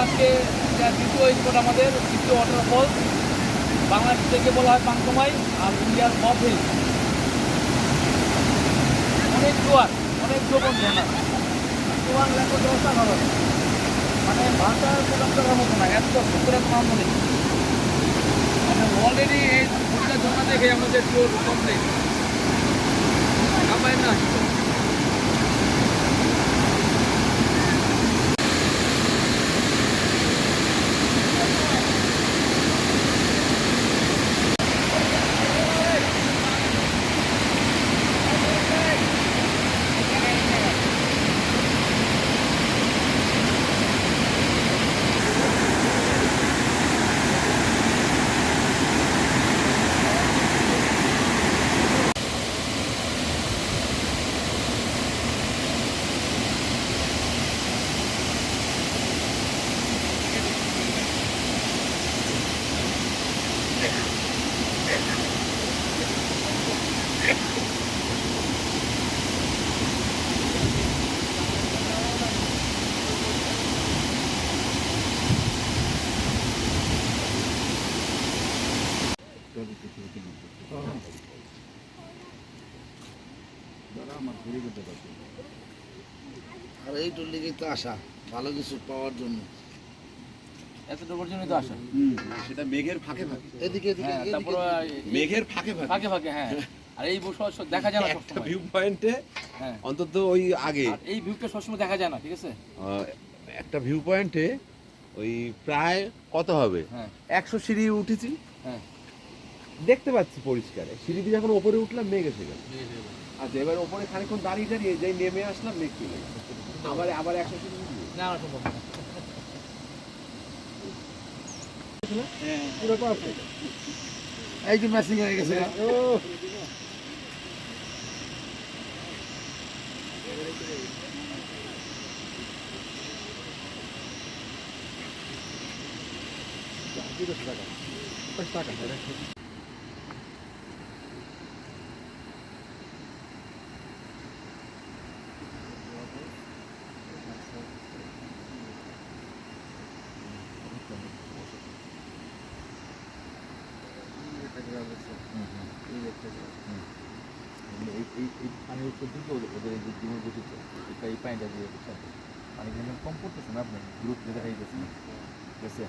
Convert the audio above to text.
আজকে দ্বিতীয় স্পট আমাদের দ্বিতীয় ওয়াটারফল, বাংলাদেশ থেকে বলা হয় পাংকমাই আর ইন্ডিয়ার মফ হিল। অনেক জোয়ার, অনেক জোবন ঝর্ণা, জোয়ার লেখো অসাধারণ, মানে ভাষার প্রকাশ করার মতো না, এত সুন্দর একটা হারমোনি। মানে অলরেডি এই দুটা ঝর্ণা দেখে আমাদের ট্যুর কমপ্লিট। কামাই না আর এই টুল্লিকেই তো আসা ভালো কিছু পাওয়ার জন্য, এতটুকুর জন্যই তো আসা। সেটা মেঘের ফাঁকে ফাঁকে, এদিকে এদিকে হ্যাঁ, তারপর মেঘের ফাঁকে ফাঁকে ফাঁকে ফাঁকে, হ্যাঁ। আর এই বসে দেখা যায় না একটা সবসময়। ভিউ পয়েন্টে হ্যাঁ, অন্তত ওই আগে আর এই ভিউটা সবসময় দেখা যায় না, ঠিক আছে। একটা ভিউ পয়েন্টে ওই প্রায় কত হবে, হ্যাঁ 100 সিঁড়ি উঠেছি, হ্যাঁ, দেখতে পাচ্ছি পরিষ্কার। সিঁড়ি দিয়ে যখন ওপরে উঠলাম মেঘ এসে গেল। আচ্ছা, এবার ওপরে খানিকক্ষণ দাঁড়িয়ে দাঁড়িয়ে যেই নেমে আসলাম মেঘ চলে গেল। আবার 100 সিঁড়ি উঠবো। না না সম্ভব না। পুরো পারফেক্ট। এই যে ম্যাচিং হয়ে গেছে। পানির উত্তর দিকে ওদের যে জীবন বসেছে, এই পানিটা দিয়ে পানি কিন্তু কম পড়তেছে না, আপনার গ্রুপ যেটা হয়ে গেছে, ঠিক আছে।